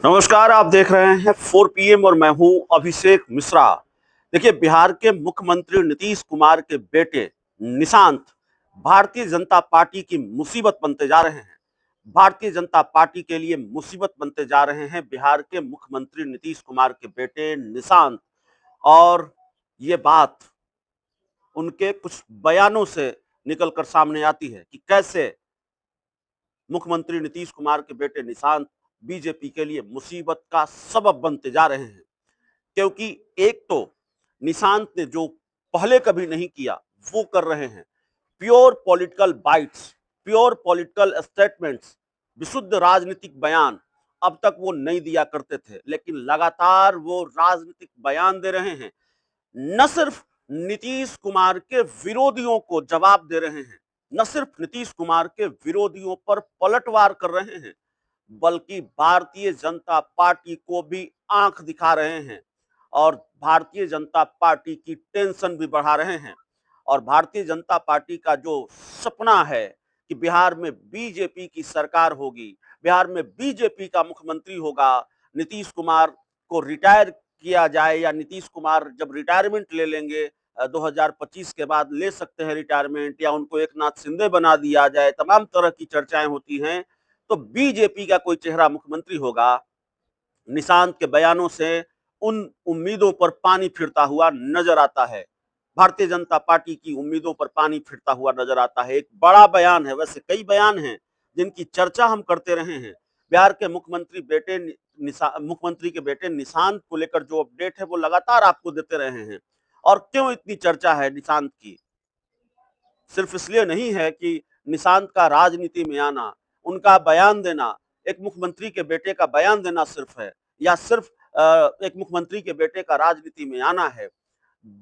नमस्कार, आप देख रहे हैं 4 पीएम और मैं हूं अभिषेक मिश्रा। देखिए, बिहार के मुख्यमंत्री नीतीश कुमार के बेटे निशांत भारतीय जनता पार्टी की मुसीबत बनते जा रहे हैं। भारतीय जनता पार्टी के लिए मुसीबत बनते जा रहे हैं बिहार के मुख्यमंत्री नीतीश कुमार के बेटे निशांत। और ये बात उनके कुछ बयानों से निकलकर सामने आती है कि कैसे मुख्यमंत्री नीतीश कुमार के बेटे निशांत बीजेपी के लिए मुसीबत का सबब बनते जा रहे हैं। क्योंकि एक तो निशांत ने जो पहले कभी नहीं किया वो कर रहे हैं। Pure political bytes, pure political statements, विशुद्ध राजनीतिक बयान अब तक वो नहीं दिया करते थे, लेकिन लगातार वो राजनीतिक बयान दे रहे हैं। न सिर्फ नीतीश कुमार के विरोधियों को जवाब दे रहे हैं, न सिर्फ नीतीश कुमार के विरोधियों पर पलटवार कर रहे हैं, बल्कि भारतीय जनता पार्टी को भी आंख दिखा रहे हैं और भारतीय जनता पार्टी की टेंशन भी बढ़ा रहे हैं। और भारतीय जनता पार्टी का जो सपना है कि बिहार में बीजेपी की सरकार होगी, बिहार में बीजेपी का मुख्यमंत्री होगा, नीतीश कुमार को रिटायर किया जाए या नीतीश कुमार जब रिटायरमेंट ले लेंगे 2025 के बाद ले सकते हैं रिटायरमेंट, या उनको एकनाथ शिंदे बना दिया जाए, तमाम तरह की चर्चाएं होती हैं। तो बीजेपी का कोई चेहरा मुख्यमंत्री होगा। निशांत के बयानों से उन उम्मीदों पर पानी फिरता हुआ नजर आता है। भारतीय जनता पार्टी की उम्मीदों पर पानी फिरता हुआ नजर आता है। एक बड़ा बयान है, वैसे कई बयान हैं जिनकी चर्चा हम करते रहे हैं। बिहार के मुख्यमंत्री के बेटे निशांत को लेकर जो अपडेट है वो लगातार आपको देते रहे हैं। और क्यों इतनी चर्चा है निशांत की? सिर्फ इसलिए नहीं है कि निशांत का राजनीति में आना, उनका बयान देना, एक मुख्यमंत्री के बेटे का बयान देना सिर्फ है, या सिर्फ एक मुख्यमंत्री के बेटे का राजनीति में आना है।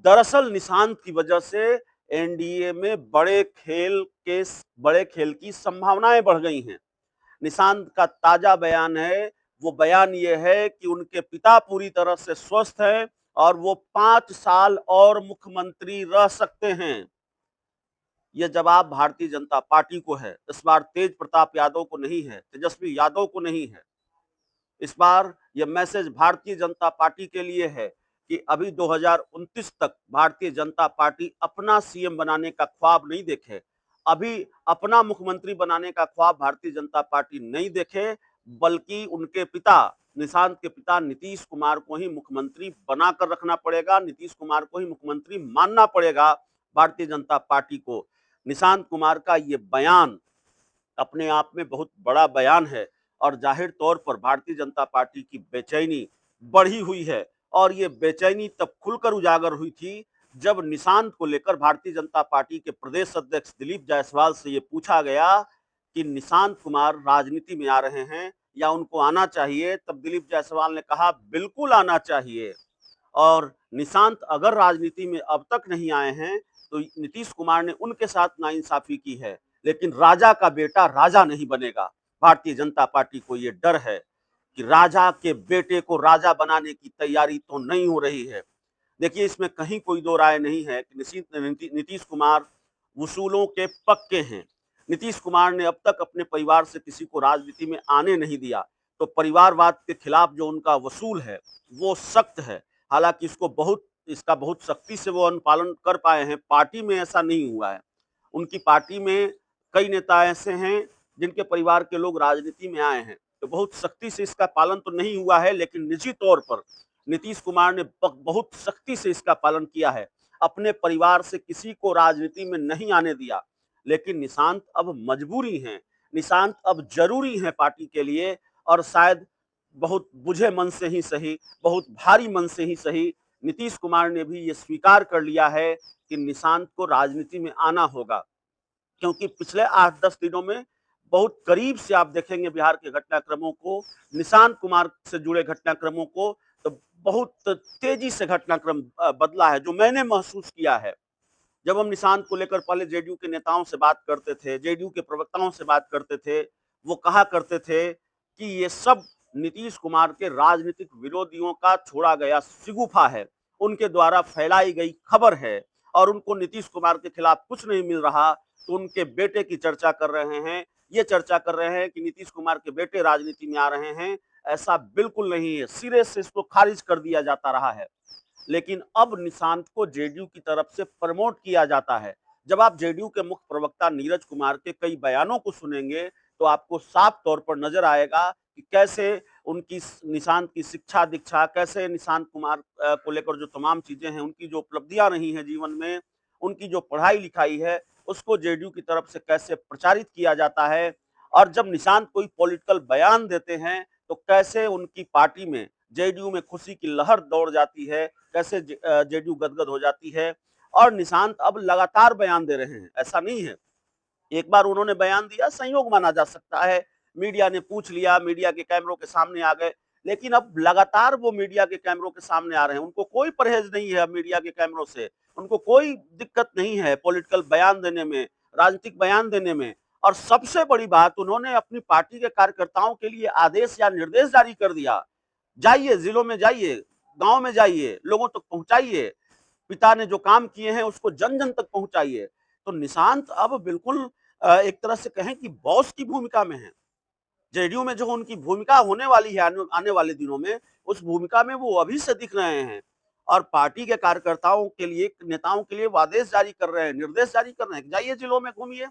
दरअसल निशांत की वजह से एनडीए में बड़े खेल की संभावनाएं बढ़ गई हैं। निशांत का ताजा बयान है, वो बयान ये है कि उनके पिता पूरी तरह से स्वस्थ हैं और वो 5 साल और मुख्यमंत्री रह सकते हैं। यह जवाब भारतीय जनता पार्टी को है। इस बार तेज प्रताप यादव को नहीं है, तेजस्वी यादव को नहीं है। इस बार यह मैसेज भारतीय जनता पार्टी के लिए है कि अभी 2029 तक भारतीय जनता पार्टी अपना सीएम बनाने का ख्वाब नहीं देखे, अभी अपना मुख्यमंत्री बनाने का ख्वाब भारतीय जनता पार्टी नहीं देखे, बल्कि उनके पिता, निशांत के पिता नीतीश कुमार को ही मुख्यमंत्री बनाकर रखना पड़ेगा, नीतीश कुमार को ही मुख्यमंत्री मानना पड़ेगा भारतीय जनता पार्टी को। निशांत कुमार का ये बयान अपने आप में बहुत बड़ा बयान है और जाहिर तौर पर भारतीय जनता पार्टी की बेचैनी बढ़ी हुई है। और ये बेचैनी तब खुलकर उजागर हुई थी जब निशांत को लेकर भारतीय जनता पार्टी के प्रदेश अध्यक्ष दिलीप जायसवाल से ये पूछा गया कि निशांत कुमार राजनीति में आ रहे हैं या उनको आना चाहिए। तब दिलीप जायसवाल ने कहा बिल्कुल आना चाहिए। और निशांत अगर राजनीति में अब तक नहीं आए हैं तो नीतीश कुमार ने उनके साथ नाइंसाफी की है, लेकिन राजा का बेटा राजा नहीं बनेगा। भारतीय जनता पार्टी को यह डर है कि राजा के बेटे को राजा बनाने की तैयारी तो नहीं हो रही है। देखिए, इसमें कहीं कोई दो राय नहीं है कि नीतीश कुमार वसूलों के पक्के हैं। नीतीश कुमार ने अब तक अपने परिवार से किसी को राजनीति में आने नहीं दिया, तो परिवारवाद के खिलाफ जो उनका वसूल है वो सख्त है। हालांकि इसका बहुत सख्ती से वो अनुपालन कर पाए हैं। पार्टी में ऐसा नहीं हुआ है। उनकी पार्टी में कई नेता ऐसे हैं जिनके परिवार के लोग राजनीति में आए हैं, तो बहुत सख्ती से इसका पालन तो नहीं हुआ है, लेकिन निजी तौर पर नीतीश कुमार ने बहुत सख्ती से इसका पालन किया है। अपने परिवार से किसी को राजनीति में नहीं आने दिया। लेकिन निशांत अब मजबूरी हैं, निशांत अब जरूरी हैं पार्टी के लिए। और शायद बहुत बुझे मन से ही सही, बहुत भारी मन से ही सही, नीतीश कुमार ने भी ये स्वीकार कर लिया है कि निशांत को राजनीति में आना होगा। क्योंकि पिछले 8-10 दिनों में बहुत करीब से आप देखेंगे बिहार के घटनाक्रमों को, निशांत कुमार से जुड़े घटनाक्रमों को, तो बहुत तेजी से घटनाक्रम बदला है, जो मैंने महसूस किया है। जब हम निशांत को लेकर पहले जेडीयू के नेताओं से बात करते थे, जेडीयू के प्रवक्ताओं से बात करते थे, वो कहा करते थे कि ये सब नीतीश कुमार के राजनीतिक विरोधियों का छोड़ा गया शिगुफा है, उनके द्वारा फैलाई गई खबर है, और उनको नीतीश कुमार के खिलाफ कुछ नहीं मिल रहा तो उनके बेटे की चर्चा कर रहे हैं। ये चर्चा कर रहे हैं कि नीतीश कुमार के बेटे राजनीति में आ रहे हैं। ऐसा बिल्कुल नहीं है, सिरे से इसको खारिज कर दिया जाता रहा है। लेकिन अब निशांत को जेडीयू की तरफ से प्रमोट किया जाता है। जब आप जेडीयू के मुख्य प्रवक्ता नीरज कुमार के कई बयानों को सुनेंगे, तो आपको साफ तौर पर नजर आएगा कि कैसे उनकी निशांत की शिक्षा दीक्षा, कैसे निशांत कुमार को लेकर जो तमाम चीजें हैं, उनकी जो उपलब्धियां रही हैं जीवन में, उनकी जो पढ़ाई लिखाई है, उसको जेडीयू की तरफ से कैसे प्रचारित किया जाता है। और जब निशांत कोई पॉलिटिकल बयान देते हैं, तो कैसे उनकी पार्टी में, जेडीयू में खुशी की लहर दौड़ जाती है, कैसे जेडीयू गदगद हो जाती है। और निशांत अब लगातार बयान दे रहे हैं, ऐसा नहीं है एक बार उन्होंने बयान दिया, संयोग माना जा सकता है, मीडिया ने पूछ लिया, मीडिया के कैमरों के सामने आ गए, लेकिन अब लगातार वो मीडिया के कैमरों के सामने आ रहे हैं। उनको कोई परहेज नहीं है अब मीडिया के कैमरों से, उनको कोई दिक्कत नहीं है पॉलिटिकल बयान देने में, राजनीतिक बयान देने में। और सबसे बड़ी बात, उन्होंने अपनी पार्टी के कार्यकर्ताओं के लिए आदेश या निर्देश जारी कर दिया, जाइए जिलों में, जाइए गांव में, जाइए लोगों तक पहुंचाइए, पिता ने जो काम किए हैं उसको जन जन तक पहुंचाइए। तो निशांत अब बिल्कुल एक तरह से कहें कि बॉस की भूमिका में है। जेडीयू में जो उनकी भूमिका होने वाली है आने वाले दिनों में, उस भूमिका में वो अभी से दिख रहे हैं। और पार्टी के कार्यकर्ताओं के लिए, नेताओं के लिए वो आदेश जारी कर रहे हैं, निर्देश जारी कर रहे हैं, जाइए जिलों में घूमिए।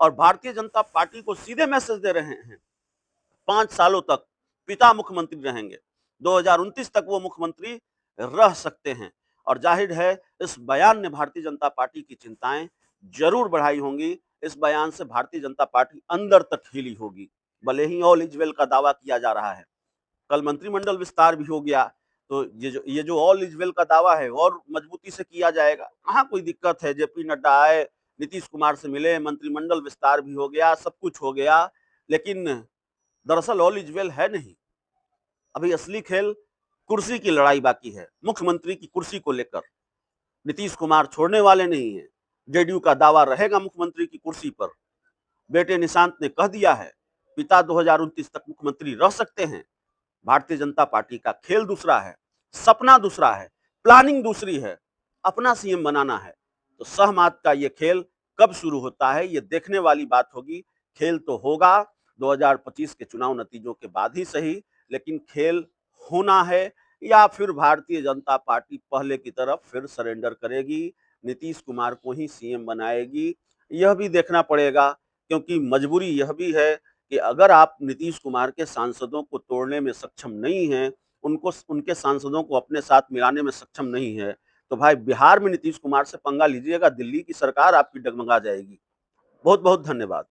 और भारतीय जनता पार्टी को सीधे मैसेज दे रहे हैं, 5 सालों तक पिता मुख्यमंत्री रहेंगे, 2029 तक वो मुख्यमंत्री रह सकते हैं। और जाहिर है इस बयान ने भारतीय जनता पार्टी की चिंताएं जरूर बढ़ाई होंगी। इस बयान से भारतीय जनता पार्टी अंदर तक हिली होगी। भले ही ऑल इज वेल का दावा किया जा रहा है, कल मंत्रिमंडल विस्तार भी हो गया, तो ये जो ऑल इज वेल का दावा है और मजबूती से किया जाएगा। कहाँ कोई दिक्कत है, जेपी नड्डा आए, नीतीश कुमार से मिले, मंत्रिमंडल विस्तार भी हो गया, सब कुछ हो गया, लेकिन दरअसल ऑल इज वेल है नहीं। अभी असली खेल कुर्सी की लड़ाई बाकी है, मुख्यमंत्री की कुर्सी को लेकर। नीतीश कुमार छोड़ने वाले नहीं है, जेडीयू का दावा रहेगा मुख्यमंत्री की कुर्सी पर। बेटे निशांत ने कह दिया है, पिता 2029 तक मुख्यमंत्री रह सकते हैं। भारतीय जनता पार्टी का खेल दूसरा है, सपना दूसरा है, प्लानिंग दूसरी है, अपना सीएम बनाना है। तो सहमात का ये खेल कब शुरू होता है, ये देखने वाली बात होगी। खेल तो होगा 2025 के चुनाव नतीजों के बाद ही सही, लेकिन खेल होना है या फिर भारतीय जनता पार्टी पहले की तरफ फिर सरेंडर करेगी, नीतीश कुमार को ही सीएम बनाएगी, यह भी देखना पड़ेगा। क्योंकि मजबूरी यह भी है कि अगर आप नीतीश कुमार के सांसदों को तोड़ने में सक्षम नहीं हैं, उनको, उनके सांसदों को अपने साथ मिलाने में सक्षम नहीं है, तो भाई बिहार में नीतीश कुमार से पंगा लीजिएगा, दिल्ली की सरकार आपकी डगमगा जाएगी। बहुत बहुत धन्यवाद।